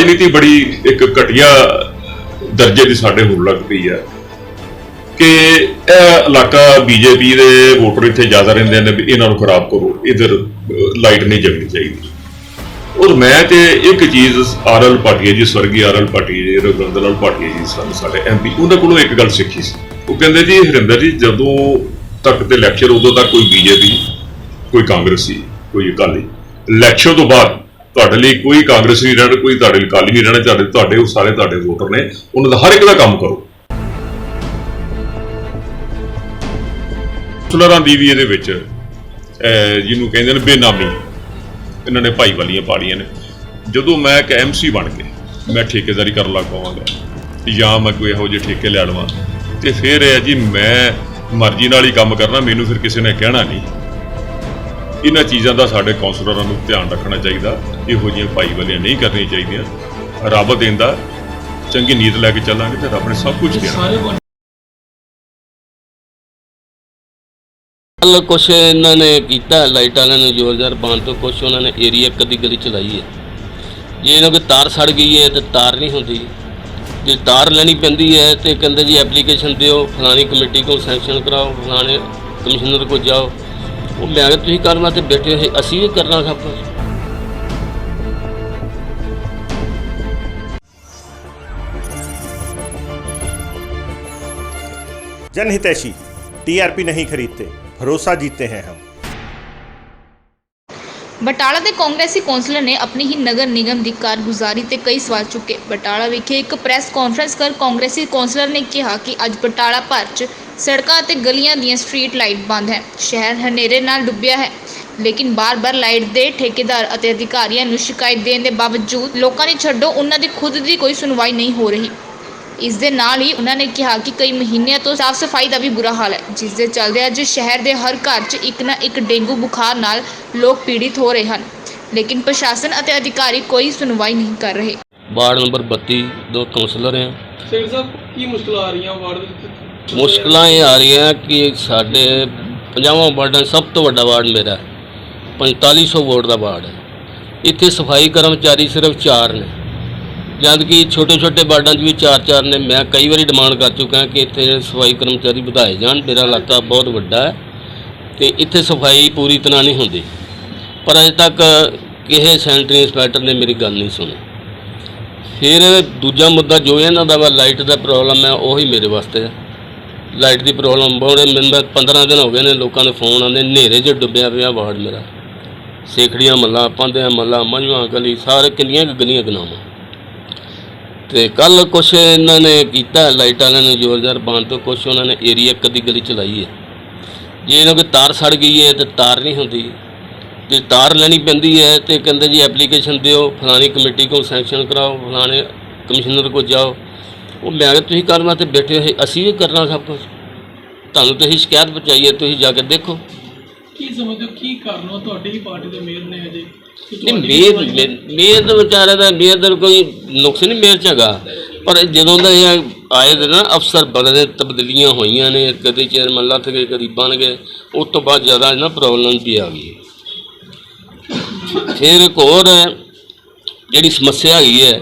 राजनीति बड़ी एक घटिया दर्जे की साढ़े होर लग पई है कि यह इलाका बीजेपी के वोटर इतने ज़्यादा रहिंदे ने भी इन्हां नूं खराब करो, इधर लाइट नहीं जगनी चाहिए। और मैं तो एक चीज़ RL भाटिया जी, स्वर्गीय RL भाटिया जी, रघुविंदर लाल भाटिया जी सन साडे MP, उन्होंने कोलों एक गल सीखी सी। वो कहंदे जी हरिंदर जी जदों तक तो इलैक्शन उदों तक कोई बीजेपी, कोई कांग्रेसी, कोई अकाली, इलैक्शन तो बाद तुहाडे लई कोई कांग्रेसी नहीं रहना, कोई तुहाडे लई अकाली नहीं रहना, तुहाडे वो सारे तुहाडे वोटर ने, उन्हां दा हर एक दा काम करो। काउंसलरां दी भी इहदे विच जिन्हों कहंदे ने बेनामी इन्होंने भाई वालियां पालियां ने। जदों मैं एक MC बन के मैं ठेकेदारी कर लग पावांगा या मैं कोई इहो जिहे ठेके लै लवां ते फिर है जी मैं मर्जी नाल ही काम करना, मैनूं फिर किसी ने कहना नहीं। इन्हां चीज़ां दा साडे काउंसलरां नूं ध्यान रखना चाहिए, इहो जिहियां भाई वालियां नहीं करनियां चाहीदियां। रब देंदा चंगी नीयत लैके चलांगे तो रब ने सब कुछ देना। कल कुछ इन्होंने किया लाइट वाले ने जोरदार पाने तो कुछ उन्होंने एरिया कदी गली चलाई है। जे इन्होंने कोई तार सड़ गई है तो तार नहीं होती, जो तार लेनी पैंदी है तो कहते जी एप्लीकेशन दो, फलानी कमेटी को सैंक्शन कराओ, फलाने कमिश्नर को जाओ। वो मैं अगर तुम करना तो बैठे हो, असी भी करना सब कुछ। जनहितैषी TRP नहीं खरीदते, भरोसा जीतते हैं हम। बटाला के कांग्रेसी कौंसलर ने अपनी ही नगर निगम की कारगुजारी ते कई सवाल चुके। बटाला विखे एक प्रैस कॉन्फ्रेंस कर कांग्रेसी कौंसलर ने कहा कि अज बटाला भर च सड़कों ते गलियां दी स्ट्रीट लाइट बंद है, शहर हनेरे नाल डुब्बिया है। लेकिन बार बार लाइट के ठेकेदार और अधिकारियों नूं शिकायत देने के बावजूद लोगों ने छड्डो उन्हां दी खुद की कोई सुनवाई नहीं हो रही। इस दे नाल ही उन्होंने कहा कि कई महीनों तो साफ सफाई का भी बुरा हाल है, जिस दे चलदे अज शहर के हर घर च एक ना एक डेंगू बुखार नाल लोग पीड़ित हो रहे हैं, लेकिन प्रशासन और अधिकारी कोई सुनवाई नहीं कर रहे। वार्ड नंबर 32 दो काउंसलर हैं। सेठ साहब की मुश्किल आ रही हैं वार्ड? मुश्किल ये आ रही हैं कि साढ़े 50वां वार्ड सब तो वड्डा वार्ड मेरा 4500 वोट का वार्ड है। इत्थे सफाई कर्मचारी सिर्फ 4 ने, जबकि छोटे छोटे वार्डों भी 4 ने। मैं कई बार डिमांड कर चुका कि इत्थे सफाई कर्मचारी बढ़ाए जान, मेरा इलाका बहुत वड्डा है तो इत्थे सफाई पूरी तरह नहीं होती, पर अजे तक किसी सैनिटरी इंस्पैक्टर ने मेरी गल नहीं सुनी। फिर दूजा मुद्दा जो इन्हां दा लाइट का प्रॉब्लम है, वही मेरे वास्ते है। लाइट की प्रॉब्लम बहुत, मैंने 15 दिन हो गए ने, लोगों के फोन आते नेरे च डुब्बिया पिया वार्ड मेरा। सेखड़ियां मल्ला, पांधिया मल्ला, मंझवा गली, सारे किन्नियां गलियां गिनावां। तो कल कुछ इन्होंने किया लाइट वाले ने जोरदार पाने तो कुछ उन्होंने एरिया कदी गली चलाई है। जे इन्होंने कोई तार सड़ गई है तो तार नहीं होती, जो तार लेनी पैंदी है तो कहते जी एप्लीकेशन दो, फलानी कमेटी को सैंक्शन कराओ, फलाने कमिश्नर को जाओ। वो मैं अगर तुम करना तो बैठे हो, असी भी करना सब कुछ। तुहानूं तुसीं शिकायत पहुँचाई है, तुसीं जाके देखो की समझो की करना तुहाडी ही पार्टी दे मेयर ने अजे नहीं। मेयर तो बेचारे का मेयर का कोई नुक्स नहीं मेयर च हैगा, पर जदों दा आए थे ना अफसर बदले, तब्दीलियां हुई ने, कभी चेयरमैन लथ गए, कभी बन गए, उस तो बाद ज़्यादा ना प्रॉब्लम भी आ गई। फिर एक होर जी समस्या हैगी है,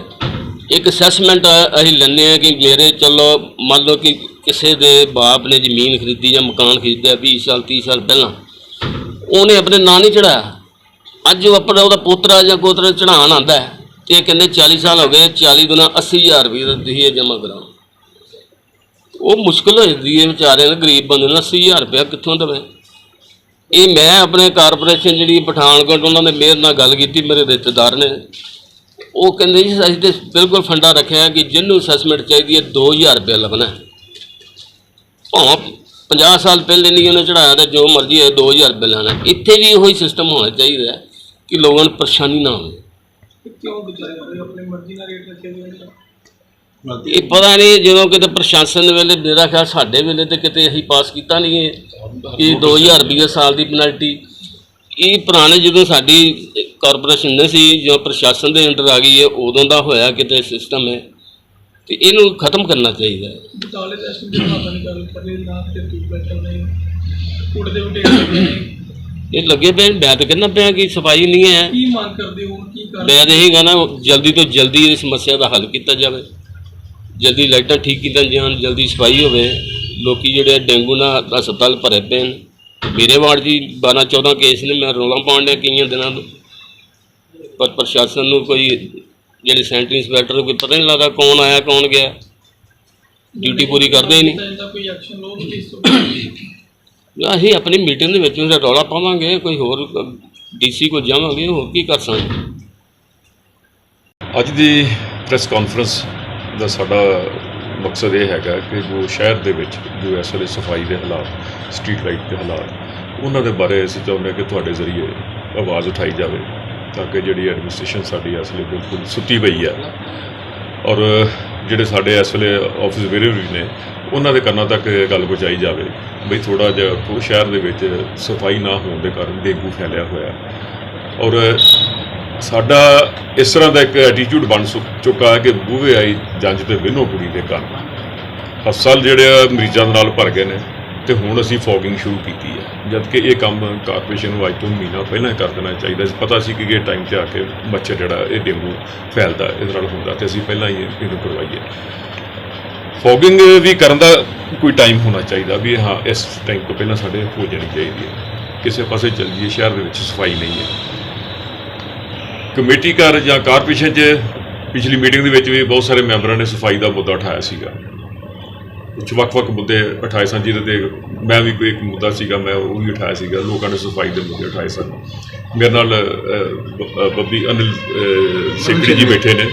एक असैसमेंट असीं लैंदे हैं कि मेरे चलो मान लो कि किसी के बाप ने जमीन खरीदी या मकान खरीदा 20 साल 30 साल पहला, उन्हें अपने नाम नहीं चढ़ाया। अज वो अपना वो पोतरा या पोतरा चढ़ान आता है तो कहते 40 साल हो गए, 40 गुना 80,000 रुपये तुसीं जमा कराओ। वो मुश्किल हो जाती है बेचारे ने, गरीब बंदे ने 80,000 रुपया कितों देवे। ये मैं अपने कारपोरेशन जी पठानकोट उन्होंने मेयर नाल गल की, मेरे रिश्तेदार ने, वो कहते जी असीं तो बिल्कुल फंडा रखा कि जिन्होंने असैसमेंट चाहिए 2,000 रुपया लगना है, भावें 50 साल पहले नहीं उन्हें चढ़ाया तो जो मर्जी है 2,000 रुपये लेना। इत्थे भी वही सिस्टम होना चाहिए कि लोगों को परेशानी ना हो। ये पता नहीं जो कि प्रशासन वेले, मेरा ख्याल साढ़े वेले तो कितने असीं पास किया नहीं है कि 2,000 रुपये साल की पेनल्टी। ये पुराने जो साडी कारपोरेशन ने सी, जो प्रशासन के अंडर आ गई है, उदों का होया कितने सिस्टम है, तो इनू खत्म करना चाहिए। ये लगे पे मैं तो कहना पाया कि सफाई नहीं है। की मांग करदे हो, की ਕਾਰਨ ਮੈਂ ਤਾਂ ਇਹ ਕਹਿਣਾ ਜਲਦੀ ਤੋਂ ਜਲਦੀ ਇਸ ਸਮੱਸਿਆ ਦਾ ਹੱਲ ਕੀਤਾ ਜਾਵੇ, ਜਲਦੀ ਲਾਈਟਾਂ ਠੀਕ ਕੀਤੀਆਂ ਜਾਣ, ਜਲਦੀ ਸਫਾਈ ਹੋਵੇ। ਲੋਕੀ ਜਿਹੜੇ ਡੇਂਗੂ ਨਾਲ ਹਸਪਤਾਲ ਭਰੇ ਪਏ ਨੇ। ਮੇਰੇ ਵਾਰਡ 'ਚ 12-14 ਕੇਸ ਨੇ। ਮੈਂ ਰੌਲਾ ਪਾਉਣ ਡਿਆ ਕਈਆਂ ਦਿਨਾਂ ਤੋਂ, ਪਰ ਪ੍ਰਸ਼ਾਸਨ ਨੂੰ ਕੋਈ ਜਿਹੜੇ ਸੈਂਟਰੀ ਇੰਸਪੈਕਟਰ ਕੋਈ ਪਤਾ ਨਹੀਂ ਲੱਗਦਾ ਕੌਣ ਆਇਆ ਕੌਣ ਗਿਆ, ਡਿਊਟੀ ਪੂਰੀ ਕਰਦੇ ਹੀ ਨਹੀਂ। ਇਹਦਾ ਕੋਈ ਐਕਸ਼ਨ ਲਓ ਕਿ ਇਸ ਤੋਂ ਅਸੀਂ ਆਪਣੀ ਮੀਟਿੰਗ ਦੇ ਵਿੱਚ ਉਹਦਾ ਰੌਲਾ ਪਾਵਾਂਗੇ, ਕੋਈ ਹੋਰ ਡੀਸੀ ਕੋਲ ਜਾਵਾਂਗੇ, ਹੋਰ ਕੀ ਕਰ ਸਕਦੇ। ਅੱਜ ਦੀ ਪ੍ਰੈਸ ਕਾਨਫਰੰਸ ਦਾ ਸਾਡਾ ਮਕਸਦ ਇਹ ਹੈਗਾ ਕਿ ਜੋ ਸ਼ਹਿਰ ਦੇ ਵਿੱਚ ਜੋ ਇਸ ਵੇਲੇ ਸਫਾਈ ਦੇ ਹਾਲਾਤ, ਸਟਰੀਟ ਲਾਈਟ ਦੇ ਹਾਲਾਤ, ਉਹਨਾਂ ਦੇ ਬਾਰੇ ਅਸੀਂ ਚਾਹੁੰਦੇ ਹਾਂ ਕਿ ਤੁਹਾਡੇ ਜ਼ਰੀਏ ਆਵਾਜ਼ ਉਠਾਈ ਜਾਵੇ, ਤਾਂ ਕਿ ਜਿਹੜੀ ਐਡਮਿਨਿਸਟ੍ਰੇਸ਼ਨ ਸਾਡੀ ਇਸ ਵੇਲੇ ਬਿਲਕੁਲ ਸੁੱਤੀ ਪਈ ਹੈ ਔਰ ਜਿਹੜੇ ਸਾਡੇ ਇਸ ਵੇਲੇ ਆਫਿਸ ਵੇਰੇਵਰੀ ਨੇ ਉਹਨਾਂ ਦੇ ਕੰਨਾਂ ਤੱਕ ਇਹ ਗੱਲ ਪਹੁੰਚਾਈ ਜਾਵੇ ਬਈ ਥੋੜ੍ਹਾ ਜਿਹਾ ਸ਼ਹਿਰ ਦੇ ਵਿੱਚ ਸਫਾਈ ਨਾ ਹੋਣ ਦੇ ਕਾਰਨ ਡੇਂਗੂ ਫੈਲਿਆ ਹੋਇਆ। ਔਰ ਸਾਡਾ ਇਸ ਤਰ੍ਹਾਂ ਦਾ ਇੱਕ ਐਟੀਟਿਊਡ ਬਣ ਚੁੱਕਾ ਹੈ ਕਿ ਬੂਹੇ ਆਈ ਜੰਝ ਤੇ ਵਿੰਨੋ ਕੁੜੀ ਦੇ ਕਾਰਨ ਹਸਪਤਾਲ ਜਿਹੜੇ ਮਰੀਜ਼ਾਂ ਦੇ ਨਾਲ ਭਰ ਗਏ ਨੇ, ਅਤੇ ਹੁਣ ਅਸੀਂ ਫੋਗਿੰਗ ਸ਼ੁਰੂ ਕੀਤੀ ਹੈ, ਜਦ ਕਿ ਇਹ ਕੰਮ ਕਾਰਪੋਰੇਸ਼ਨ ਨੂੰ ਅੱਜ ਤੋਂ ਮਹੀਨਾ ਪਹਿਲਾਂ ਕਰ ਦੇਣਾ ਚਾਹੀਦਾ ਸੀ। ਪਤਾ ਸੀ ਕਿ ਇਹ ਟਾਈਮ 'ਤੇ ਆ ਕੇ ਮੱਛਰ ਜਿਹੜਾ ਇਹ ਡੇਂਗੂ ਫੈਲਦਾ, ਇਹਦੇ ਨਾਲ ਹੁੰਦਾ, ਅਤੇ ਅਸੀਂ ਪਹਿਲਾਂ ਹੀ ਇਹਨੂੰ ਕਰਵਾਈਏ। ਫੋਗਿੰਗ ਵੀ ਕਰਨ ਦਾ ਕੋਈ ਟਾਈਮ ਹੋਣਾ ਚਾਹੀਦਾ ਵੀ ਹਾਂ ਇਸ ਟਾਈਮ ਤੋਂ ਪਹਿਲਾਂ ਸਾਡੇ ਹੋ ਜਾਣੀ ਚਾਹੀਦੀ ਹੈ। ਕਿਸੇ ਪਾਸੇ ਚੱਲ ਜਾਈਏ, ਸ਼ਹਿਰ ਦੇ ਵਿੱਚ ਸਫਾਈ ਨਹੀਂ ਹੈ। ਕਮੇਟੀ ਘਰ ਜਾਂ ਕਾਰਪੋਰੇਸ਼ਨ 'ਚ ਪਿਛਲੀ ਮੀਟਿੰਗ ਦੇ ਵਿੱਚ ਵੀ ਬਹੁਤ ਸਾਰੇ ਮੈਂਬਰਾਂ ਨੇ ਸਫਾਈ ਦਾ ਮੁੱਦਾ ਉਠਾਇਆ ਸੀਗਾ। ਕੁਝ ਵੱਖ-ਵੱਖ ਮੁੱਦੇ ਉਠਾਏ ਸਨ, ਜਿਹਦੇ 'ਤੇ ਮੈਂ ਵੀ ਕੋਈ ਇੱਕ ਮੁੱਦਾ ਸੀਗਾ, ਮੈਂ ਉਹ ਵੀ ਉਠਾਇਆ ਸੀਗਾ। ਲੋਕਾਂ ਨੇ ਸਫਾਈ ਦੇ ਮੁੱਦੇ ਉਠਾਏ ਸਨ। ਮੇਰੇ ਨਾਲ ਬੱਬੀ ਅਨਿਲ ਸੈਕਟਰੀ ਜੀ ਬੈਠੇ ਨੇ,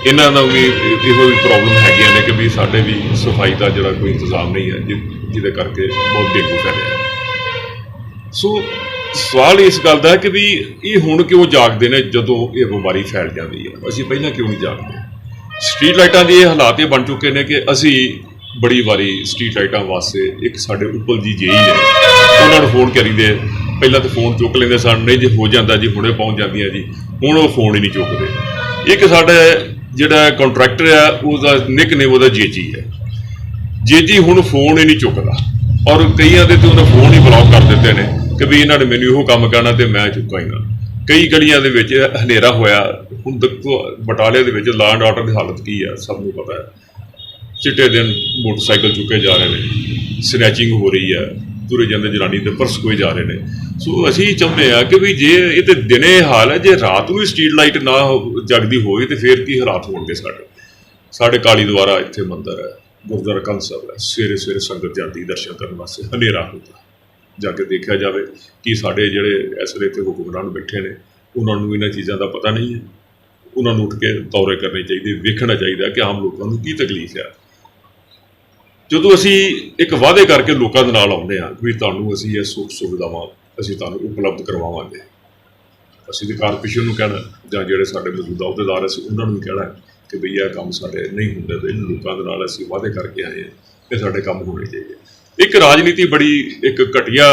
ਇਹਨਾਂ ਦਾ ਵੀ ਇਹੋ ਹੀ ਪ੍ਰੋਬਲਮ ਹੈਗੀਆਂ ਨੇ ਕਿ ਵੀ ਸਾਡੇ ਵੀ ਸਫਾਈ ਦਾ ਜਿਹੜਾ ਕੋਈ ਇੰਤਜ਼ਾਮ ਨਹੀਂ ਹੈ, ਜਿਹਦੇ ਕਰਕੇ ਬਹੁਤ ਡੇਂਗੂ ਫੈਲਿਆ। ਸੋ ਸਵਾਲ ਇਸ ਗੱਲ ਦਾ ਹੈ ਕਿ ਵੀ ਇਹ ਹੁਣ ਕਿਉਂ ਜਾਗਦੇ ਨੇ ਜਦੋਂ ਇਹ ਬਿਮਾਰੀ ਫੈਲ ਜਾਂਦੀ ਹੈ, ਅਸੀਂ ਪਹਿਲਾਂ ਕਿਉਂ ਨਹੀਂ ਜਾਗਦੇ। ਸਟਰੀਟ ਲਾਈਟਾਂ ਦੇ ਇਹ ਹਾਲਾਤ ਇਹ ਬਣ ਚੁੱਕੇ ਨੇ ਕਿ ਅਸੀਂ ਬੜੀ ਵਾਰੀ ਸਟਰੀਟ ਲਾਈਟਾਂ ਵਾਸਤੇ ਇੱਕ ਸਾਡੇ ਉੱਪਲ ਜੀ ਜੇਈ ਨੇ, ਉਹਨਾਂ ਨੂੰ ਫੋਨ ਕਰੀਦੇ। ਪਹਿਲਾਂ ਤਾਂ ਫੋਨ ਚੁੱਕ ਲੈਂਦੇ ਸਨ, ਨਹੀਂ ਜੇ ਹੋ ਜਾਂਦਾ ਜੀ ਹੁਣੇ ਪਹੁੰਚ ਜਾਂਦੀਆਂ ਜੀ, ਹੁਣ ਉਹ ਫੋਨ ਹੀ ਨਹੀਂ ਚੁੱਕਦੇ। ਇੱਕ ਸਾਡਾ ਜਿਹੜਾ ਕੰਟਰੈਕਟਰ ਆ ਉਹਦਾ ਨਿਕਨੇਮ ਉਹਦਾ ਜੇਜੀ ਹੈ। ਜੇਜੀ ਹੁਣ ਫੋਨ ਹੀ ਨਹੀਂ ਚੁੱਕਦਾ, ਔਰ ਕਈਆਂ ਦੇ ਤੇ ਉਹਨੇ ਫੋਨ ਹੀ ਬਲੌਕ ਕਰ ਦਿੱਤੇ ਨੇ ਕਿ ਵੀ ਇਹਨਾਂ ਨੇ ਮੈਨੂੰ ਇਹੋ ਕੰਮ ਕਰਨਾ ਤੇ ਮੈਂ ਚੁੱਕਾ ਹੀ ਨਾ। ਕਈ ਗਲੀਆਂ ਦੇ ਵਿੱਚ ਹਨੇਰਾ ਹੋਇਆ। ਹੁਣ ਦੇਖੋ ਬਟਾਲੇ ਦੇ ਵਿੱਚ ਲਾਅ ਐਂਡ ਆਰਡਰ ਦੀ ਹਾਲਤ ਕੀ ਆ, ਸਭ ਨੂੰ ਪਤਾ ਹੈ। ਚਿੱਟੇ ਦਿਨ ਮੋਟਰਸਾਈਕਲ ਚੁੱਕੇ ਜਾ ਰਹੇ ਨੇ, ਸਨੈਚਿੰਗ ਹੋ ਰਹੀ ਹੈ, ਤੁਰੇ ਜਾਂਦੇ ਜਨਾਨੀ ਦੇ ਪਰਸ ਖੋਏ ਜਾ ਰਹੇ ਨੇ। ਸੋ ਅਸੀਂ ਚਾਹੁੰਦੇ ਹਾਂ ਕਿ ਵੀ ਜੇ ਇਹ ਤਾਂ ਦਿਨੇ ਹਾਲ ਹੈ, ਜੇ ਰਾਤ ਨੂੰ ਵੀ ਸਟਰੀਟ ਲਾਈਟ ਨਾ ਜਗਦੀ ਹੋਵੇ ਤਾਂ ਫਿਰ ਕੀ ਹਾਲਾਤ ਹੋਣਗੇ ਸਾਡੇ ਕਾਲੀ ਦੁਆਰਾ ਇੱਥੇ ਮੰਦਿਰ ਹੈ, ਗੁਰਦੁਆਰਾ ਕੰਧ ਸਾਹਿਬ ਹੈ, ਸਵੇਰੇ ਸਵੇਰੇ ਸੰਗਤ ਜਾਂਦੀ ਦਰਸ਼ਨ ਕਰਨ ਵਾਸਤੇ, ਹਨੇਰਾ ਹੁੰਦਾ। ਜਾ ਕੇ ਦੇਖਿਆ ਜਾਵੇ ਕਿ ਸਾਡੇ ਜਿਹੜੇ ਇਸ ਵੇਲੇ ਇੱਥੇ ਹੁਕਮਰਾਨ ਬੈਠੇ ਨੇ ਉਹਨਾਂ ਨੂੰ ਇਹਨਾਂ ਚੀਜ਼ਾਂ ਦਾ ਪਤਾ ਨਹੀਂ ਹੈ। ਉਹਨਾਂ ਨੂੰ ਉੱਠ ਕੇ ਦੌਰੇ ਕਰਨੇ ਚਾਹੀਦੇ, ਵੇਖਣਾ ਚਾਹੀਦਾ ਕਿ ਆਮ ਲੋਕਾਂ ਨੂੰ ਕੀ ਤਕਲੀਫ ਹੈ। ਜਦੋਂ ਅਸੀਂ ਇੱਕ ਵਾਅਦੇ ਕਰਕੇ ਲੋਕਾਂ ਦੇ ਨਾਲ ਆਉਂਦੇ ਹਾਂ ਵੀ ਤੁਹਾਨੂੰ ਅਸੀਂ ਇਹ ਸੁੱਖ ਸੁਵਿਧਾਵਾਂ ਅਸੀਂ ਤੁਹਾਨੂੰ ਉਪਲਬਧ ਕਰਵਾਵਾਂਗੇ, ਅਸੀਂ ਤਾਂ ਕਾਰਪੋਰੇਸ਼ਨ ਨੂੰ ਕਹਿਣਾ ਜਾਂ ਜਿਹੜੇ ਸਾਡੇ ਮੌਜੂਦਾ ਅਹੁਦੇਦਾਰ ਅਸੀਂ ਉਹਨਾਂ ਨੂੰ ਵੀ ਕਹਿਣਾ ਕਿ ਬਈ ਇਹ ਕੰਮ ਸਾਡੇ ਨਹੀਂ ਹੁੰਦੇ ਪਏ, ਲੋਕਾਂ ਦੇ ਨਾਲ ਅਸੀਂ ਵਾਅਦੇ ਕਰਕੇ ਆਏ ਹਾਂ ਕਿ ਸਾਡੇ ਕੰਮ ਹੋਣੇ ਚਾਹੀਦੇ। ਇੱਕ ਰਾਜਨੀਤੀ ਬੜੀ ਇੱਕ ਘਟੀਆ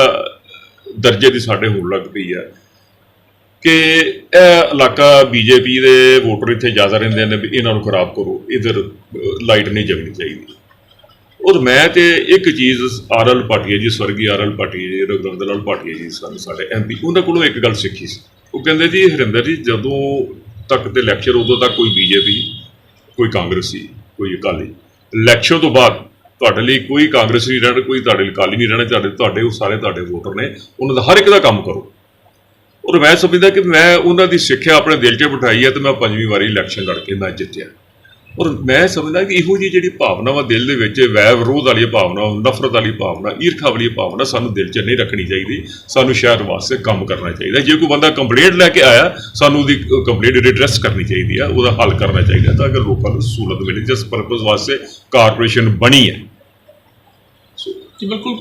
ਦਰਜੇ ਦੀ ਸਾਡੇ ਹੋਣ ਲੱਗ ਪਈ ਹੈ ਕਿ ਇਹ ਇਲਾਕਾ ਬੀਜੇਪੀ ਦੇ ਵੋਟਰ ਇੱਥੇ ਜ਼ਿਆਦਾ ਰਹਿੰਦੇ ਨੇ ਵੀ ਇਹਨਾਂ ਨੂੰ ਖਰਾਬ ਕਰੋ, ਇੱਧਰ ਲਾਈਟ ਨਹੀਂ ਜਗਣੀ ਚਾਹੀਦੀ। ਔਰ ਮੈਂ ਤੇ ਇੱਕ ਚੀਜ਼ ਆਰ.ਐਲ. ਭਾਟੀਆ ਜੀ, ਸਵਰਗੀ ਆਰ.ਐਲ. ਭਾਟੀਆ ਜੀ, ਰਘੁਵਿੰਦਰ ਲਾਲ ਭਾਟੀਆ ਜੀ ਸਨ ਸਾਡੇ MP, ਉਹਨਾਂ ਕੋਲੋਂ ਇੱਕ ਗੱਲ ਸਿੱਖੀ ਸੀ। ਉਹ ਕਹਿੰਦੇ ਜੀ ਹਰਿੰਦਰ ਜੀ ਜਦੋਂ ਤੱਕ ਤੇ ਇਲੈਕਸ਼ਨ ਉਦੋਂ ਤੱਕ ਕੋਈ ਬੀਜੇਪੀ, ਕੋਈ ਕਾਂਗਰਸੀ, ਕੋਈ ਅਕਾਲੀ, ਇਲੈਕਸ਼ਨ ਤੋਂ ਬਾਅਦ ਤੁਹਾਡੇ ਲਈ ਕੋਈ ਕਾਂਗਰਸ ਨਹੀਂ ਰਹਿਣਾ, ਕੋਈ ਤੁਹਾਡੇ ਲਈ ਅਕਾਲੀ ਨਹੀਂ ਰਹਿਣਾ, ਤੁਹਾਡੇ ਉਹ ਸਾਰੇ ਤੁਹਾਡੇ ਵੋਟਰ ਨੇ, ਉਹਨਾਂ ਦਾ ਹਰ ਇੱਕ ਦਾ ਕੰਮ ਕਰੋ। ਔਰ ਮੈਂ ਸਮਝਦਾ ਕਿ ਮੈਂ ਉਹਨਾਂ ਦੀ ਸਿੱਖਿਆ ਆਪਣੇ ਦਿਲ 'ਚ ਬਿਠਾਈ ਹੈ ਤੇ ਮੈਂ 5ਵੀਂ ਵਾਰੀ ਇਲੈਕਸ਼ਨ ਲੜ ਕੇ ਮੈਂ ਜਿੱਤਿਆ। ਔਰ ਮੈਂ ਸਮਝਦਾ ਕਿ ਇਹੋ ਜਿਹੀ ਜਿਹੜੀ ਭਾਵਨਾ ਵਾ ਦਿਲ ਦੇ ਵਿੱਚ, ਵੈਰ ਵਿਰੋਧ ਵਾਲੀ ਭਾਵਨਾ, ਨਫ਼ਰਤ ਵਾਲੀ ਭਾਵਨਾ, ਈਰਖਾ ਵਾਲੀ ਭਾਵਨਾ ਸਾਨੂੰ ਦਿਲ 'ਚ ਨਹੀਂ ਰੱਖਣੀ ਚਾਹੀਦੀ। ਸਾਨੂੰ ਸ਼ਹਿਰ ਵਾਸਤੇ ਕੰਮ ਕਰਨਾ ਚਾਹੀਦਾ। ਜੇ ਕੋਈ ਬੰਦਾ ਕੰਪਲੇਂਟ ਲੈ ਕੇ ਆਇਆ, ਸਾਨੂੰ ਉਹਦੀ ਕੰਪਲੇਂਟ ਰਿਡਰੈਸ ਕਰਨੀ ਚਾਹੀਦੀ ਆ, ਉਹਦਾ ਹੱਲ ਕਰਨਾ ਚਾਹੀਦਾ ਤਾਂ ਕਿ ਲੋਕਾਂ ਨੂੰ ਸਹੂਲਤ ਮਿਲੇ। ਜਿਸ ਪਰਪਸ ਵਾਸਤੇ ਕਾਰਪੋਰੇਸ਼ਨ ਬਣੀ ਹੈ। ਜੀ ਬਿਲਕੁਲ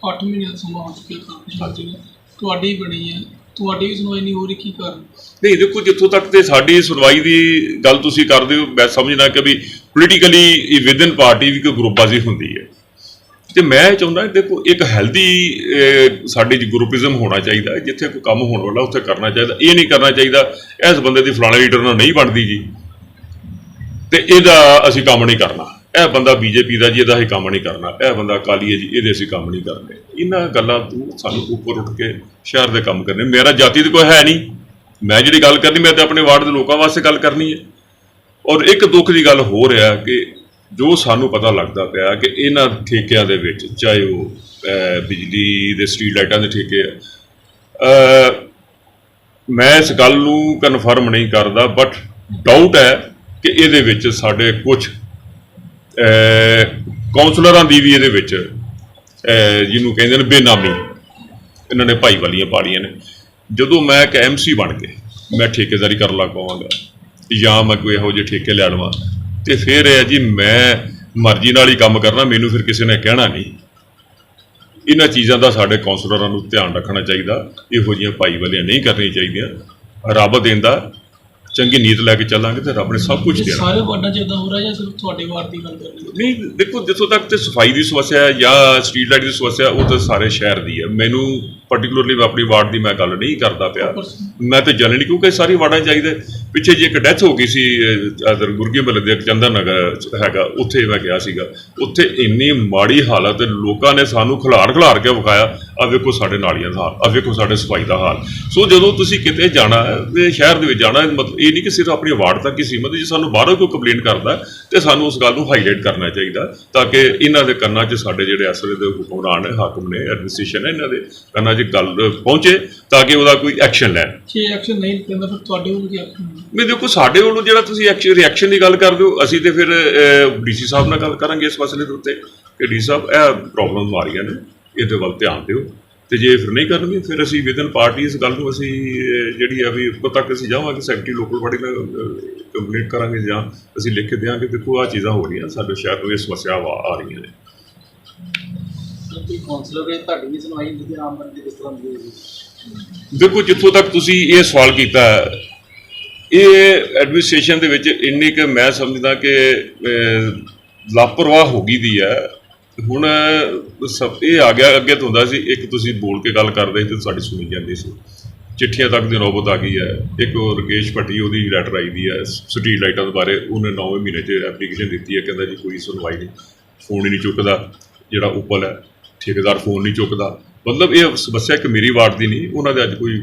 8 ਮਹੀਨੇ ਦਾ ਸਮਾਂ ਹੋ ਚੁੱਕਿਆ ਕਾਰਪੋਰੇਸ਼ਨ ਤੁਹਾਡੀ ਬਣੀ ਹੈ, ਤੁਹਾਡੀ ਵੀ ਸੁਣਵਾਈ ਨਹੀਂ ਹੋ ਰਹੀ, ਕੀ ਕਾਰਨ? ਨਹੀਂ ਦੇਖੋ, ਜਿੱਥੋਂ ਤੱਕ ਤੇ ਸਾਡੀ ਸੁਣਵਾਈ ਦੀ ਗੱਲ ਤੁਸੀਂ ਕਰਦੇ ਹੋ, ਮੈਂ ਸਮਝਦਾ ਕਿ ਵੀ ਪੋਲੀਟੀਕਲੀ ਵਿਦਨ ਪਾਰਟੀ ਵੀ ਕੋਈ ਗਰੁੱਪਬਾਜ਼ੀ ਹੁੰਦੀ ਹੈ ਤੇ ਮੈਂ ਚਾਹੁੰਦਾ ਦੇਖੋ ਇੱਕ ਹੈਲਦੀ ਸਾਡੇ 'ਚ ਗਰੁੱਪਿਜ਼ਮ ਹੋਣਾ ਚਾਹੀਦਾ। ਜਿੱਥੇ ਕੋਈ ਕੰਮ ਹੋਣ ਵਾਲਾ ਉੱਥੇ ਕਰਨਾ ਚਾਹੀਦਾ। ਇਹ ਨਹੀਂ ਕਰਨਾ ਚਾਹੀਦਾ ਇਸ ਬੰਦੇ ਦੀ ਫਲਾਣੇ ਲੀਡਰ ਨਾਲ ਨਹੀਂ ਬਣਦੀ ਜੀ ਤੇ ਇਹਦਾ ਅਸੀਂ ਕੰਮ ਨਹੀਂ ਕਰਨਾ, ਇਹ ਬੰਦਾ ਬੀਜੇਪੀ ਦਾ ਜੀ ਇਹਦਾ ਅਸੀਂ ਕੰਮ ਨਹੀਂ ਕਰਨਾ, ਇਹ ਬੰਦਾ ਅਕਾਲੀ ਹੈ ਜੀ ਇਹਦੇ ਅਸੀਂ ਕੰਮ ਨਹੀਂ ਕਰਨੇ। ਇਹਨਾਂ ਗੱਲਾਂ ਤੋਂ ਸਾਨੂੰ ਉੱਪਰ ਉੱਠ ਕੇ ਸ਼ਹਿਰ ਦੇ ਕੰਮ ਕਰਨੇ। ਮੇਰਾ ਜਾਤੀ ਤਾਂ ਕੋਈ ਹੈ ਨਹੀਂ, ਮੈਂ ਜਿਹੜੀ ਗੱਲ ਕਰਨੀ ਮੈਂ ਤਾਂ ਆਪਣੇ ਵਾਰਡ ਦੇ ਲੋਕਾਂ ਵਾਸਤੇ ਗੱਲ ਕਰਨੀ ਹੈ। ਔਰ ਇੱਕ ਦੁੱਖ ਦੀ ਗੱਲ ਹੋ ਰਿਹਾ ਕਿ ਜੋ ਸਾਨੂੰ ਪਤਾ ਲੱਗਦਾ ਪਿਆ ਕਿ ਇਹਨਾਂ ਠੇਕਿਆਂ ਦੇ ਵਿੱਚ, ਚਾਹੇ ਉਹ ਬਿਜਲੀ ਦੇ ਸਟਰੀਟ ਲਾਈਟਾਂ ਦੇ ਠੇਕੇ ਆ, ਮੈਂ ਇਸ ਗੱਲ ਨੂੰ ਕਨਫਰਮ ਨਹੀਂ ਕਰਦਾ, ਬਟ ਡਾਊਟ ਹੈ ਕਿ ਇਹਦੇ ਵਿੱਚ ਸਾਡੇ ਕੁਝ ਕਾਉਂਸਲਰਾਂ ਦੀ ਵੀ ਇਹਦੇ ਵਿੱਚ ਜਿਹਨੂੰ ਕਹਿੰਦੇ ਨੇ ਬੇਨਾਮੀ ਇਹਨਾਂ ਨੇ ਭਾਈ ਵਾਲੀਆਂ ਪਾਲੀਆਂ ਨੇ। ਜਦੋਂ ਮੈਂ ਇੱਕ MC ਬਣ ਕੇ ਮੈਂ ਠੇਕੇਦਾਰੀ ਕਰਨ ਲੱਗ ਪਵਾਂਗਾ ਜਾਂ ਮੈਂ ਕੋਈ ਇਹੋ ਜਿਹੇ ਠੇਕੇ ਲੈ ਲਵਾਂ ਤੇ ਫਿਰ ਇਹ ਜੀ ਮੈਂ ਮਰਜ਼ੀ ਨਾਲ ਹੀ ਕੰਮ ਕਰਨਾ, ਮੈਨੂੰ ਫਿਰ ਕਿਸੇ ਨੇ ਕਹਿਣਾ ਨਹੀਂ। ਇਹਨਾਂ ਚੀਜ਼ਾਂ ਦਾ ਸਾਡੇ ਕਾਉਂਸਲਰਾਂ ਨੂੰ ਧਿਆਨ ਰੱਖਣਾ ਚਾਹੀਦਾ, ਇਹੋ ਜਿਹੀਆਂ ਭਾਈ ਵਾਲੀਆਂ ਨਹੀਂ ਕਰਨੀਆਂ ਚਾਹੀਦੀਆਂ। ਰੱਬ ਦਿੰਦਾ, ਚੰਗੀ ਨੀਤ ਲੈ ਕੇ ਚੱਲਾਂਗੇ ਤੇ ਰੱਬ ਨੇ ਸਭ ਕੁਝ ਦੇਣਾ। ਸਾਰੇ ਵਾਰਡਾਂ 'ਚ ਇੱਦਾਂ ਹੋ ਰਿਹਾ ਜਾਂ ਸਿਰਫ ਤੁਹਾਡੇ ਵਾਰਡ ਦੀ ਗੱਲ ਕਰ ਰਹੇ ਹੋ? ਨਹੀਂ, ਦੇਖੋ ਜਿੱਥੋਂ ਤੱਕ ਤੇ ਸਫਾਈ ਦੀ ਸਮੱਸਿਆ ਹੈ ਜਾਂ ਸਟਰੀਟ ਲਾਈਟ ਦੀ ਸਮੱਸਿਆ, ਉਹ ਤਾਂ ਸਾਰੇ ਸ਼ਹਿਰ ਦੀ ਹੈ। ਮੈਨੂੰ ਪਾਰਟਿਕੂਲਰਲੀ ਆਪਣੀ ਵਾਰਡ ਦੀ ਮੈਂ ਗੱਲ ਨਹੀਂ ਕਰਦਾ ਪਿਆ, ਮੈਂ ਤਾਂ ਜਨਰਲੀ, ਕਿਉਂਕਿ ਸਾਰੀ ਵਾਰਡਾਂ ਚਾਹੀਦੇ। ਪਿੱਛੇ ਜੀ ਇੱਕ ਡੈਥ ਹੋ ਗਈ ਸੀ ਗੁਰਗੇ ਮੱਲੇ ਦੇ ਚੰਦਨ ਨਗਰ ਹੈਗਾ, ਉੱਥੇ ਮੈਂ ਗਿਆ ਸੀਗਾ। ਉੱਥੇ ਇੰਨੀ ਮਾੜੀ ਹਾਲਤ, ਲੋਕਾਂ ਨੇ ਸਾਨੂੰ ਖਿਲਾਰ ਕੇ ਵਿਖਾਇਆ, ਆ ਵੇਖੋ ਸਾਡੇ ਨਾਲੀਆਂ ਦਾ ਹਾਲ, ਆ ਵੇਖੋ ਸਾਡੇ ਸਫਾਈ ਦਾ ਹਾਲ। ਸੋ ਜਦੋਂ ਤੁਸੀਂ ਕਿਤੇ ਜਾਣਾ ਤੇ ਸ਼ਹਿਰ ਦੇ ਵਿੱਚ ਜਾਣਾ, ਮਤਲਬ ਇਹ ਨਹੀਂ ਕਿ ਸਿਰਫ ਆਪਣੀ ਵਾਰਡ ਤੱਕ ਹੀ ਸੀਮਤ। ਜੇ ਸਾਨੂੰ ਬਾਹਰੋਂ ਕੋਈ ਕੰਪਲੇਂਟ ਕਰਦਾ ਤੇ ਸਾਨੂੰ ਉਸ ਗੱਲ ਨੂੰ ਹਾਈਲਾਈਟ ਕਰਨਾ ਚਾਹੀਦਾ, ਤਾਂ ਕਿ ਇਹਨਾਂ ਦੇ ਕੰਨਾਂ 'ਚ ਸਾਡੇ ਜਿਹੜੇ ਅਸਲੇ ਦੇ ਹੁਕਮਰਾਨ ਨੇ, ਹਾਕਮ ਨੇ, ਐਡਮਿਨਿਸਟ੍ਰੇਸ਼ਨ ਹੈ, ਇਹਨਾਂ ਦੇ ਕੰਨਾਂ 'ਚ ਗੱਲ ਪਹੁੰਚੇ ਤਾਂ ਕਿ ਉਹਦਾ ਕੋਈ ਐਕਸ਼ਨ ਲੈਣ। ਜੇ ਐਕਸ਼ਨ ਨਹੀਂ ਲੈਂਦਾ ਫਿਰ ਤੁਹਾਡੇ ਵੱਲੋਂ ਕੀ ਐਕਸ਼ਨ? ਨਹੀਂ, ਦੇਖੋ ਸਾਡੇ ਵੱਲੋਂ ਜਿਹੜਾ ਤੁਸੀਂ ਰਿਐਕਸ਼ਨ ਦੀ ਗੱਲ ਕਰਦੇ ਹੋ, ਅਸੀਂ ਤੇ ਫਿਰ DC ਸਾਹਿਬ ਨਾਲ ਗੱਲ ਕਰਾਂਗੇ ਇਸ ਮਸਲੇ ਦੇ ਉੱਤੇ ਕਿ DC ਸਾਹਿਬ ਇਹ ਪ੍ਰੋਬਲਮ ਆ ਰਹੀਆਂ ਨੇ, ਇਹਦੇ ਵੱਲ ਧਿਆਨ ਦਿਓ। ਤੇ ਜੇ ਫਿਰ ਨਹੀਂ ਕਰਨਗੇ ਫਿਰ ਅਸੀਂ ਵਿਦਨ ਪਾਰਟੀ ਇਸ ਗੱਲ ਨੂੰ ਅਸੀਂ ਜਿਹੜੀ ਆ ਵੀ ਉੱਪਰ ਤੱਕ ਅਸੀਂ ਜਾਵਾਂਗੇ, ਸੈਕਟਰੀ ਲੋਕਲ ਬਾਡੀ ਨਾਲ ਕੰਪਲੇਂਟ ਕਰਾਂਗੇ ਜਾਂ ਅਸੀਂ ਲਿਖ ਕੇ ਦਿਆਂਗੇ ਦੇਖੋ ਆਹ ਚੀਜ਼ਾਂ ਹੋ ਰਹੀਆਂ, ਸਾਡੇ ਸ਼ਹਿਰ ਨੂੰ ਇਹ ਸਮੱਸਿਆ ਆ ਰਹੀਆਂ ਨੇ। ਕਾਉਂਸਲਰ ਨੇ ਤੁਹਾਡੀ ਵੀ ਸੁਣਵਾਈ ਹੁੰਦੀ ਆਮ ਬੰਦੇ ਕਿਸ ਤਰ੍ਹਾਂ ਦੀ ਹੋਈ? ਦੇਖੋ ਜਿੱਥੋਂ ਤੱਕ ਤੁਸੀਂ ਇਹ ਸਵਾਲ ਕੀਤਾ, ਇਹ ਐਡਮਿਨਿਸਟ੍ਰੇਸ਼ਨ ਦੇ ਵਿੱਚ ਇੰਨੀ ਕਿ ਮੈਂ ਸਮਝਦਾ ਕਿ ਲਾਪਰਵਾਹ ਹੋ ਗਈ ਦੀ ਹੈ। ਹੁਣ ਸਭ ਇਹ ਆ ਗਿਆ, ਅੱਗੇ ਤੋਂ ਹੁੰਦਾ ਸੀ ਇੱਕ ਤੁਸੀਂ ਬੋਲ ਕੇ ਗੱਲ ਕਰਦੇ ਤੇ ਸਾਡੀ ਸੁਣੀ ਜਾਂਦੀ ਸੀ, ਚਿੱਠੀਆਂ ਤੱਕ ਦੀ ਨੌਬਤ ਆ ਗਈ ਹੈ। ਇੱਕ ਉਹ ਰਕੇਸ਼ ਭੱਟੀ, ਉਹਦੀ ਲੈਟਰ ਆਈ ਦੀ ਹੈ ਸਟਰੀਟ ਲਾਈਟਾਂ ਦੇ ਬਾਰੇ, ਉਹਨੇ 9ਵੇਂ ਮਹੀਨੇ 'ਚ ਐਪਲੀਕੇਸ਼ਨ ਦਿੱਤੀ ਹੈ, ਕਹਿੰਦਾ ਜੀ ਕੋਈ ਸੁਣਵਾਈ ਨਹੀਂ, ਫੋਨ ਹੀ ਨਹੀਂ ਚੁੱਕਦਾ ਜਿਹੜਾ ਉੱਪਲ ਹੈ ਠੇਕੇਦਾਰ, ਫੋਨ ਨਹੀਂ ਚੁੱਕਦਾ। ਮਤਲਬ ਇਹ ਸਮੱਸਿਆ ਇੱਕ ਮੇਰੀ ਵਾਰਡ ਦੀ ਨਹੀਂ, ਉਹਨਾਂ ਦੇ ਅੱਜ ਕੋਈ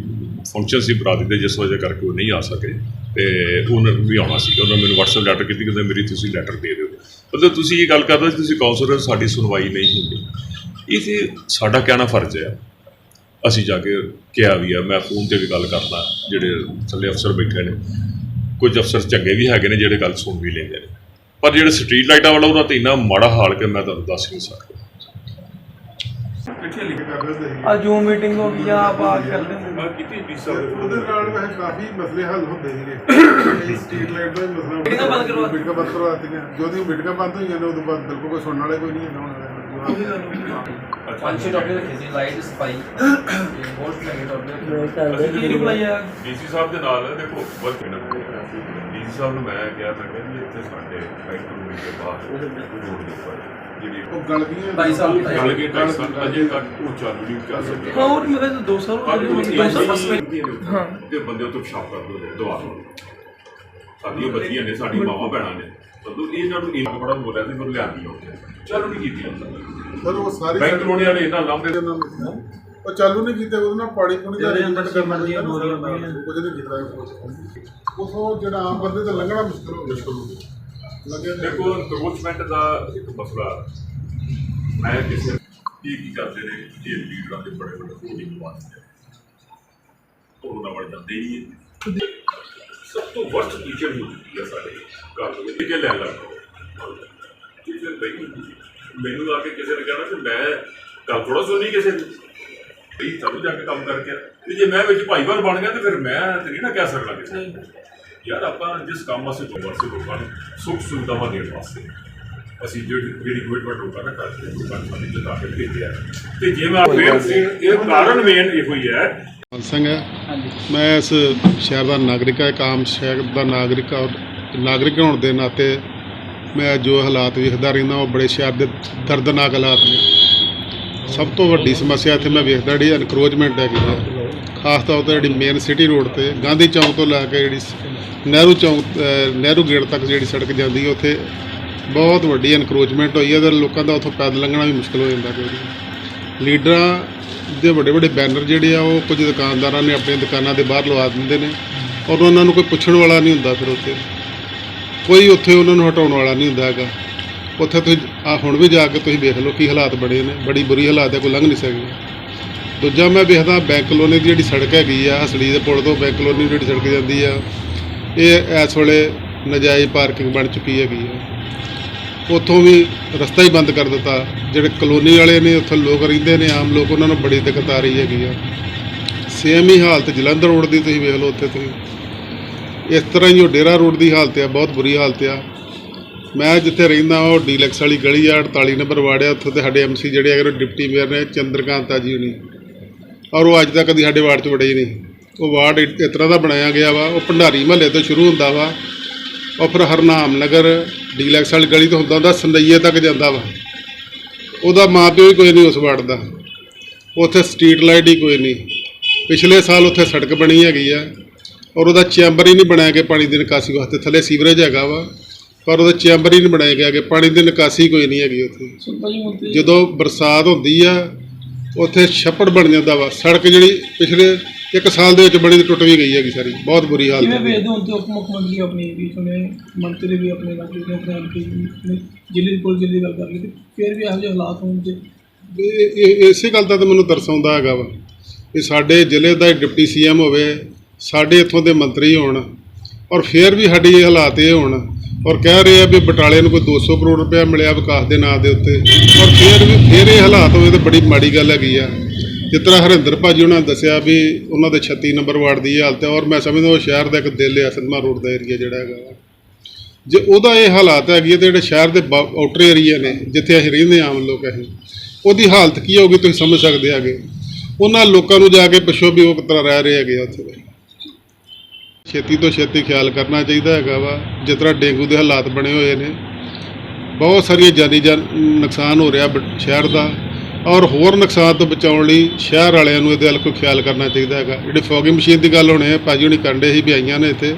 ਫੰਕਸ਼ਨ ਸੀ ਬਰਾਦਰੀ ਦੇ ਜਿਸ ਵਜ੍ਹਾ ਕਰਕੇ ਉਹ ਨਹੀਂ ਆ ਸਕੇ ਤੇ ਉਹਨਾਂ ਵੀ ਆਉਣਾ ਸੀ। ਉਹਨਾਂ ਮੈਨੂੰ WhatsApp ਲੈਟਰ ਕੀਤੀ, ਕਹਿੰਦੇ ਮੇਰੀ ਤੁਸੀਂ ਲੈਟਰ ਦੇ ਦਿਓ। ਮਤਲਬ ਤੁਸੀਂ ਇਹ ਗੱਲ ਕਰਦੇ ਤੁਸੀਂ ਕਾਉਂਸਲਰ, ਸਾਡੀ ਸੁਣਵਾਈ ਨਹੀਂ ਹੁੰਦੀ। ਇਹ ਤੇ ਸਾਡਾ ਕਹਿਣਾ ਫਰਜ਼ ਹੈ, ਅਸੀਂ ਜਾ ਕੇ ਕਿਹਾ ਵੀ ਆ, ਮੈਂ ਫੋਨ 'ਤੇ ਵੀ ਗੱਲ ਕਰਦਾ, ਜਿਹੜੇ ਥੱਲੇ ਅਫਸਰ ਬੈਠੇ ਨੇ, ਕੁਝ ਅਫਸਰ ਚੰਗੇ ਵੀ ਹੈਗੇ ਨੇ ਜਿਹੜੇ ਗੱਲ ਸੁਣ ਵੀ ਲੈਂਦੇ ਨੇ, ਪਰ ਜਿਹੜੇ ਸਟਰੀਟ ਲਾਈਟਾਂ ਵਾਲਾ ਉਹਨਾਂ 'ਤੇ ਇੰਨਾ ਮਾੜਾ ਹਾਲ ਕਿ ਮੈਂ ਤੁਹਾਨੂੰ ਦੱਸ ਨਹੀਂ ਸਕਦਾ। ਅੱਜ ਜੂਮ ਮੀਟਿੰਗ ਹੋ ਗਈ ਜਾਂ ਬਾਤ ਕਰਦੇ ਹਾਂ ਉਹਦੇ ਨਾਲ ਵੈਸੇ ਕਾਫੀ ਮਸਲੇ ਹੱਲ ਹੁੰਦੇ ਸੀਗੇ। ਸਟਰੀਟ ਲਾਈਟ ਦਾ ਮਸਲਾ ਮੀਟਿੰਗਾਂ ਬੰਦ ਕਰਵਾ ਦਿੱਤੀਆਂ, ਜਦੋਂ ਮੀਟਿੰਗਾਂ ਬੰਦ ਹੋਈਆਂ ਨੇ ਉਦੋਂ ਬਾਅਦ ਬਿਲਕੁਲ ਕੋਈ ਸੁਣਨ ਵਾਲੇ ਕੋਈ ਨਹੀਂ ਹੈਗਾ ਹੁਣ। ਪੰਜ ਛੇ ਟੌਪਿਕ ਰੱਖੇ ਸੀ, ਲਾਈਟ, ਸਫਾਈ, ਬਹੁਤ ਸਾਰੇ ਟੌਪਿਕ ਰਿਪਲਾਈ ਆ DC ਸਾਹਿਬ ਦੇ ਨਾਲ। ਦੇਖੋ ਬਹੁਤ DC ਸਾਹਿਬ ਨੂੰ ਮੈਂ ਕਿਹਾ, ਮੈਂ ਕਿਹਾ ਜੀ ਇੱਥੇ ਸਾਡੇ ਬੈਂਕ ਨੂੰ ਦੇ ਬਾਹਰ ਰੋਡ ਦੇ ਉੱਪਰ ਜਿਹੜੀ ਉਹ ਗਲ ਗਈਆਂ, ਗਲ ਕੇ 2.5 ਸਾਲ ਅਜੇ ਤੱਕ ਉਹ ਚਾਲੂ ਨਹੀਂ ਕਰ ਸਕੇ। ਹਾਂ, ਉਹ ਮੇਰੇ 2 ਸਾਲ ਹਾਂ, ਤੇ ਬੰਦੇ ਉੱਤੇ ਪਿਸ਼ਾਬ ਕਰਦੇ ਨੇ ਦੁਆ ਨੂੰ। ਸਾਡੀਆਂ ਬੱਚੀਆਂ ਨੇ, ਸਾਡੀ ਮਾਵਾਂ ਭੈਣਾਂ ਨੇ, ਮਤਲਬ ਇਹਨਾਂ ਨੂੰ ਇੰਨਾ ਬੜਾ ਬੋਲਿਆ ਤੇ ਮੈਨੂੰ ਲਿਆਂਦੀ ਹੋਵੇ ਚਾਲੂ ਨਹੀਂ ਕੀਤੀ ਸਰ। ਉਹ ਸਾਰੇ ਬੈਂਕ ਲੋਨ ਵਾਲੇ ਇਹਨਾਂ ਲਾਂਭੇ ਉਹ ਚਾਲੂ ਨਹੀਂ ਕੀਤੇ, ਉਹਦੇ ਨਾਲ ਪਾਣੀ ਪੁਣੀ ਦਾ ਅਰੇਂਜਮੈਂਟ ਕਰਨਾ ਚਾਹੀਦਾ, ਕੁਝ ਨਹੀਂ ਕੀਤਾ। ਉਹ ਜਿਹੜਾ ਆਮ ਬੰਦੇ ਤਾਂ ਲੰਘਣਾ ਮੁਸ਼ਕਲ ਹੋ ਗਿਆ। ਦੇਖੋ ਐਨਕਰੋਚਮੈਂਟ ਦਾ ਇੱਕ ਮਸਲਾ, ਮੈਂ ਕਿਸੇ ਕੀ ਕਰਦੇ ਨੇ ਜੇ ਲੀਡਰਾਂ ਦੇ ਬੜੇ ਹੋਰਡਿੰਗ ਵਾਸਤੇ ਉਹਨਾਂ ਵੱਲ ਜਾਂਦੇ ਹੀ ਹੈ। ਸਭ ਤੋਂ ਵਰਸਟ ਟੀਚਰ ਹੋ ਚੁੱਕੀ ਹੈ ਸਾਡੇ ਘਰ ਦੇ ਵਿੱਚ, ਲੈ ਲਾ ਟੀਚਰ ਬਈ ਮੈਨੂੰ ਆ ਕੇ ਕਿਸੇ ਨੇ ਕਹਿਣਾ ਕਿ ਮੈਂ ਗੱਲ ਥੋੜਾ ਸੁਣੀ ਕਿਸੇ ਨੇ ਬਈ ਸਭ ਜਾ ਕੇ ਕੰਮ ਕਰਕੇ, ਤੇ ਜੇ ਮੈਂ ਵਿੱਚ ਭਾਈਵਾਲ ਬਣ ਗਿਆ ਤੇ ਫਿਰ ਮੈਂ ਤੇ ਨਹੀਂ ਨਾ ਕਹਿ ਸਕਦਾ ਕਿਸੇ ਨੂੰ ਯਾਰ ਆਪਾਂ ਜਿਸ ਕੰਮ ਵਾਸਤੇ ਲੋਕਾਂ ਨੂੰ ਸੁੱਖ ਸੁਵਿਧਾਵਾਂ ਦੇਣ ਵਾਸਤੇ ਅਸੀਂ ਜਿਹੜੀ ਗਵਰਨਮੈਂਟ ਲੋਕਾਂ ਨੇ ਕਰਦੇ ਲੋਕਾਂ ਨੂੰ ਜਿਤਾ ਕੇ ਭੇਜਿਆ। ਤੇ ਜੇ ਮੈਂ ਇਹ ਕਾਰਨ ਮੇਨ ਇਹੋ ਹੀ ਹੈ। ਸਿੰਘ ਹੈ, ਮੈਂ ਇਸ ਸ਼ਹਿਰ ਦਾ ਨਾਗਰਿਕ ਹਾਂ, ਇੱਕ ਆਮ ਸ਼ਹਿਰ ਦਾ ਨਾਗਰਿਕ ਔਰ ਨਾਗਰਿਕ ਹੋਣ ਦੇ ਨਾਤੇ ਮੈਂ ਜੋ ਹਾਲਾਤ ਵੇਖਦਾ ਰਹਿੰਦਾ ਉਹ ਬੜੇ ਸ਼ਹਿਰ ਦੇ ਦਰਦਨਾਕ ਹਾਲਾਤ ਨੇ। ਸਭ ਤੋਂ ਵੱਡੀ ਸਮੱਸਿਆ ਇੱਥੇ ਮੈਂ ਵੇਖਦਾ ਜਿਹੜੀ ਐਨਕਰੋਚਮੈਂਟ ਹੈਗੀ ਹੈ, ਖਾਸ ਤੌਰ 'ਤੇ ਜਿਹੜੀ ਮੇਨ ਸਿਟੀ ਰੋਡ 'ਤੇ ਗਾਂਧੀ ਚੌਂਕ ਤੋਂ ਲੈ ਕੇ ਜਿਹੜੀ ਨਹਿਰੂ ਗੇਟ ਤੱਕ ਜਿਹੜੀ ਸੜਕ ਜਾਂਦੀ ਹੈ, ਉੱਥੇ ਬਹੁਤ ਵੱਡੀ ਐਨਕਰੋਚਮੈਂਟ ਹੋਈ ਹੈ ਤੇ ਲੋਕਾਂ ਦਾ ਉੱਥੋਂ ਪੈਦਲ ਲੰਘਣਾ ਵੀ ਮੁਸ਼ਕਿਲ ਹੋ ਜਾਂਦਾ। ਲੀਡਰਾਂ ਦੇ ਵੱਡੇ ਵੱਡੇ ਬੈਨਰ ਜਿਹੜੇ ਆ ਉਹ ਕੁਝ ਦੁਕਾਨਦਾਰਾਂ ਨੇ ਆਪਣੀਆਂ ਦੁਕਾਨਾਂ ਦੇ ਬਾਹਰ ਲਵਾ ਦਿੰਦੇ ਨੇ ਔਰ ਉਹਨਾਂ ਨੂੰ ਕੋਈ ਪੁੱਛਣ ਵਾਲਾ ਨਹੀਂ ਹੁੰਦਾ। ਫਿਰ ਉੱਥੇ ਕੋਈ ਉਹਨਾਂ ਨੂੰ ਹਟਾਉਣ ਵਾਲਾ ਨਹੀਂ ਹੁੰਦਾ ਹੈਗਾ। ਉੱਥੇ ਤੁਸੀਂ ਹੁਣ ਵੀ ਜਾ ਕੇ ਤੁਸੀਂ ਵੇਖ ਲਓ ਕੀ ਹਾਲਾਤ ਬਣੇ ਨੇ, ਬੜੀ ਬੁਰੀ ਹਾਲਾਤ ਹੈ, ਕੋਈ ਲੰਘ ਨਹੀਂ ਸਕਦਾ। ਦੂਜਾ ਮੈਂ ਵੇਖਦਾ ਬੈਂਕ ਕਲੋਨੀ ਦੀ ਜਿਹੜੀ ਸੜਕ ਹੈਗੀ ਆ, ਹਸਲੀ ਦੇ ਪੁਲ ਤੋਂ ਬੈਂਕ ਕਲੋਨੀ ਜਿਹੜੀ ਸੜਕ ਜਾਂਦੀ ਆ, ਇਹ ਇਸ ਵੇਲੇ ਨਜਾਇਜ਼ ਪਾਰਕਿੰਗ ਬਣ ਚੁੱਕੀ ਹੈਗੀ ਆ। ਉੱਥੋਂ ਵੀ ਰਸਤਾ ਹੀ ਬੰਦ ਕਰ ਦਿੱਤਾ। ਜਿਹੜੇ ਕਲੋਨੀ ਵਾਲੇ ਨੇ, ਉੱਥੇ ਲੋਕ ਰਹਿੰਦੇ ਨੇ, ਆਮ ਲੋਕ, ਉਹਨਾਂ ਨੂੰ ਬੜੀ ਦਿੱਕਤ ਆ ਰਹੀ ਹੈਗੀ ਆ। ਸੇਮ ਹੀ ਹਾਲਤ ਜਲੰਧਰ ਰੋਡ ਦੀ ਤੁਸੀਂ ਵੇਖ ਲਓ, ਉੱਥੇ ਤੁਸੀਂ ਇਸ ਤਰ੍ਹਾਂ ਹੀ ਉਹ ਡੇਰਾ ਰੋਡ ਦੀ ਹਾਲਤ ਆ, ਬਹੁਤ ਬੁਰੀ ਹਾਲਤ ਆ। ਮੈਂ ਜਿੱਥੇ ਰਹਿੰਦਾ ਉਹ ਡੀਲੈਕਸ ਵਾਲੀ ਗਲੀ ਆ, 48 ਨੰਬਰ ਵਾਰਡ ਆ। ਉੱਥੇ ਤੇ ਸਾਡੇ MC ਜਿਹੜੇ ਹੈਗੇ ਡਿਪਟੀ ਮੇਅਰ ਨੇ ਚੰਦਰਕਾਂਤਾ ਜੀ ਹੁਣੀ, ਔਰ ਉਹ ਅੱਜ ਤੱਕ ਕਦੀ ਸਾਡੇ ਵਾਰਡ 'ਚ ਵੜੇ ਹੀ ਨਹੀਂ। ਉਹ ਵਾਰਡ ਇਸ ਤਰ੍ਹਾਂ ਦਾ ਬਣਾਇਆ ਗਿਆ ਵਾ, ਉਹ ਭੰਡਾਰੀ ਮਹੱਲੇ ਤੋਂ ਸ਼ੁਰੂ ਹੁੰਦਾ ਵਾ, ਉਹ ਫਿਰ ਹਰਨਾਮ ਨਗਰ ਡੀਲੈਕਸ ਵਾਲੀ ਗਲੀ ਤੋਂ ਹੁੰਦਾ ਸੰਦਈਏ ਤੱਕ ਜਾਂਦਾ ਵਾ। ਉਹਦਾ ਮਾਂ ਪਿਓ ਹੀ ਕੋਈ ਨਹੀਂ ਉਸ ਵਾਰਡ ਦਾ। ਉੱਥੇ ਸਟਰੀਟ ਲਾਈਟ ਹੀ ਕੋਈ ਨਹੀਂ। ਪਿਛਲੇ ਸਾਲ ਉੱਥੇ ਸੜਕ ਬਣੀ ਹੈਗੀ ਆ ਔਰ ਉਹਦਾ ਚੈਂਬਰ ਹੀ ਨਹੀਂ ਬਣਾਇਆ ਗਿਆ ਪਾਣੀ ਦੀ ਨਿਕਾਸੀ ਵਾਸਤੇ। ਥੱਲੇ ਸੀਵਰੇਜ ਹੈਗਾ ਵਾ ਪਰ ਉਹਦਾ ਚੈਂਬਰ ਹੀ ਨਹੀਂ ਬਣਾਇਆ ਗਿਆ ਕਿ ਪਾਣੀ ਦੀ ਨਿਕਾਸੀ ਕੋਈ ਨਹੀਂ ਹੈਗੀ ਉੱਥੇ। ਜਦੋਂ ਬਰਸਾਤ ਹੁੰਦੀ ਆ ਉੱਥੇ ਛੱਪੜ ਬਣ ਜਾਂਦਾ ਵਾ। ਸੜਕ ਜਿਹੜੀ ਪਿਛਲੇ 1 ਸਾਲ ਦੇ ਵਿੱਚ ਬਣੀ ਤੇ ਟੁੱਟ ਵੀ ਗਈ ਹੈਗੀ ਸਾਰੀ, ਬਹੁਤ ਬੁਰੀ ਹਾਲਤ ਹੈ। ਕਿਵੇਂ ਵੇਖਦੇ ਹੁਣ ਤੇ ਉਪ ਮੁੱਖ ਮੰਤਰੀ ਆਪਣੀ ਵੀ ਸੁਣੇ, ਮੰਤਰੀ ਵੀ ਆਪਣੇ ਇਲਾਕੇ ਦੇ ਆਪਣੇ ਹਲਕੇ ਜ਼ਿਲ੍ਹੇ ਦੀ ਪੁਲਿਸ ਦੀ ਗੱਲ ਕਰ ਲਈ, ਤੇ ਫਿਰ ਵੀ ਇਹੋ ਜਿਹੇ ਹਾਲਾਤ ਹੋਣ ਤੇ ਇਸੇ ਗੱਲ ਦਾ ਤਾਂ ਮੈਨੂੰ ਤਰਸ ਆਉਂਦਾ ਹੈਗਾ ਵਾ ਕਿ ਸਾਡੇ ਜ਼ਿਲ੍ਹੇ ਦਾ ਡਿਪਟੀ CM ਹੋਵੇ, ਸਾਡੇ ਇੱਥੋਂ ਦੇ ਮੰਤਰੀ ਹੋਣ ਔਰ ਫਿਰ ਵੀ ਸਾਡੀ ਇਹ ਹਾਲਾਤ ਇਹ ਹੋਣ। ਔਰ ਕਹਿ ਰਹੇ ਆ ਵੀ ਬਟਾਲੇ ਨੂੰ ਕੋਈ 200 ਕਰੋੜ ਰੁਪਇਆ ਮਿਲਿਆ ਵਿਕਾਸ ਦੇ ਨਾਂ ਦੇ ਉੱਤੇ, ਔਰ ਫਿਰ ਇਹ ਹਾਲਾਤ ਹੋਵੇ ਤਾਂ ਬੜੀ ਮਾੜੀ ਗੱਲ ਹੈਗੀ ਆ। ਜਿਸ ਤਰ੍ਹਾਂ ਹਰਿੰਦਰ ਭਾਜੀ ਉਹਨਾਂ ਨੇ ਦੱਸਿਆ ਵੀ ਉਹਨਾਂ ਦੇ 36 ਨੰਬਰ ਵਾਰਡ ਦੀ ਹਾਲਤ ਹੈ, ਔਰ ਮੈਂ ਸਮਝਦਾ ਉਹ ਸ਼ਹਿਰ ਦਾ ਇੱਕ ਦਿਲ ਆ, ਸਿਨੇਮਾ ਰੋਡ ਦਾ ਏਰੀਆ ਜਿਹੜਾ ਹੈਗਾ ਵਾ। ਜੇ ਉਹਦਾ ਇਹ ਹਾਲਾਤ ਹੈਗੀ ਹੈ ਤਾਂ ਜਿਹੜੇ ਸ਼ਹਿਰ ਦੇ ਆਊਟਰ ਏਰੀਆ ਨੇ ਜਿੱਥੇ ਅਸੀਂ ਰਹਿੰਦੇ ਆਮ ਲੋਕ, ਅਸੀਂ ਉਹਦੀ ਹਾਲਤ ਕੀ ਹੋਊਗੀ ਤੁਸੀਂ ਸਮਝ ਸਕਦੇ ਹੈਗੇ। ਉਹਨਾਂ ਲੋਕਾਂ ਨੂੰ ਜਾ ਕੇ ਪੁੱਛੋ ਵੀ ਉਹ ਕਿਸ ਤਰ੍ਹਾਂ ਰਹਿ ਰਹੇ ਹੈਗੇ ਆ ਉੱਥੇ। ਛੇਤੀ ਤੋਂ ਛੇਤੀ ਖਿਆਲ ਕਰਨਾ ਚਾਹੀਦਾ ਹੈਗਾ ਵਾ। ਜਿਸ ਤਰ੍ਹਾਂ ਡੇਂਗੂ ਦੇ ਹਾਲਾਤ ਬਣੇ ਹੋਏ ਨੇ, ਬਹੁਤ ਸਾਰੀਆਂ ਜਾਨੀ ਨੁਕਸਾਨ ਹੋ ਰਿਹਾ ਸ਼ਹਿਰ ਦਾ, ਔਰ ਹੋਰ ਨੁਕਸਾਨ ਤੋਂ ਬਚਾਉਣ ਲਈ ਸ਼ਹਿਰ ਵਾਲਿਆਂ ਨੂੰ ਇਹਦੇ ਵੱਲ ਕੋਈ ਖਿਆਲ ਕਰਨਾ ਚਾਹੀਦਾ ਹੈਗਾ। ਜਿਹੜੀ ਫੋਗਿੰਗ ਮਸ਼ੀਨ ਦੀ ਗੱਲ ਹੋਣੀ ਹੈ, ਭਾਜੀ ਹੁਣੀ ਕੰਡੇ ਸੀ ਵੀ ਆਈਆਂ ਨੇ ਇੱਥੇ।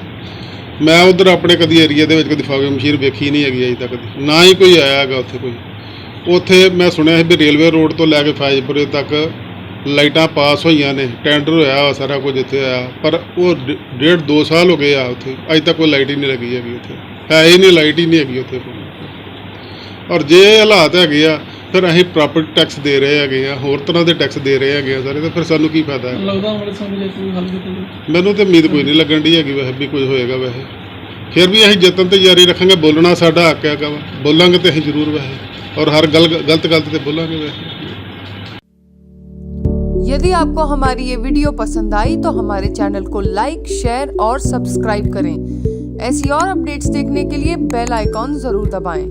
ਮੈਂ ਉੱਧਰ ਆਪਣੇ ਕਦੀ ਏਰੀਆ ਦੇ ਵਿੱਚ ਕਦੀ ਫੋਗਿੰਗ ਮਸ਼ੀਨ ਵੇਖੀ ਨਹੀਂ ਹੈਗੀ ਅਜੇ ਤੱਕ, ਨਾ ਹੀ ਕੋਈ ਆਇਆ ਹੈਗਾ ਉੱਥੇ ਕੋਈ। ਉੱਥੇ ਮੈਂ ਸੁਣਿਆ ਸੀ ਵੀ ਰੇਲਵੇ ਰੋਡ ਤੋਂ ਲੈ ਕੇ ਫਾਜ਼ਿਲਪੁਰੇ ਤੱਕ ਲਾਈਟਾਂ ਪਾਸ ਹੋਈਆਂ ਨੇ, ਟੈਂਡਰ ਹੋਇਆ ਵਾ, ਸਾਰਾ ਕੁਝ ਇੱਥੇ ਆਇਆ, ਪਰ ਉਹ 1.5-2 ਸਾਲ ਹੋ ਗਏ ਆ ਉੱਥੇ, ਅਜੇ ਤੱਕ ਕੋਈ ਲਾਈਟ ਹੀ ਨਹੀਂ ਲੱਗੀ ਹੈਗੀ ਉੱਥੇ, ਹੈ ਹੀ ਨਹੀਂ, ਲਾਈਟ ਹੀ ਨਹੀਂ ਹੈਗੀ ਉੱਥੇ। ਔਰ ਜੇ ਇਹ ਹਾਲਾਤ ਹੈਗੇ ਆ ਫਿਰ ਅਸੀਂ ਪ੍ਰਾਪਰਟੀ ਟੈਕਸ ਦੇ ਰਹੇ ਹੈਗੇ ਆ, ਹੋਰ ਤਰ੍ਹਾਂ ਦੇ ਟੈਕਸ ਦੇ ਰਹੇ ਹੈਗੇ ਆ ਸਾਰੇ, ਤਾਂ ਫਿਰ ਸਾਨੂੰ ਕੀ ਫਾਇਦਾ ਹੈ? ਲੱਗਦਾ ਵਾਲੇ ਸਮੇਂ ਦੇ ਕੋਈ ਹੱਲ ਕੀਤਾ? ਮੈਨੂੰ ਤਾਂ ਉਮੀਦ ਕੋਈ ਨਹੀਂ ਲੱਗਣ ਦੀ ਹੈਗੀ ਵੈਸੇ ਵੀ ਕੁਝ ਹੋਏਗਾ। ਵੈਸੇ ਫਿਰ ਵੀ ਅਸੀਂ ਯਤਨ ਤੇ ਜਾਰੀ ਰੱਖਾਂਗੇ। ਬੋਲਣਾ ਸਾਡਾ ਹੱਕ ਹੈਗਾ ਵਾ, ਬੋਲਾਂਗੇ ਤੇ ਅਸੀਂ ਜ਼ਰੂਰ ਵੈਸੇ, ਔਰ ਹਰ ਗਲਤ ਤੇ बोलेंगे वैसे। यदि आपको हमारी ये वीडियो पसंद आई तो हमारे चैनल को लाइक, शेयर और सब्सक्राइब करें। ऐसी और अपडेट्स देखने के लिए बेल आइकॉन जरूर दबाएं।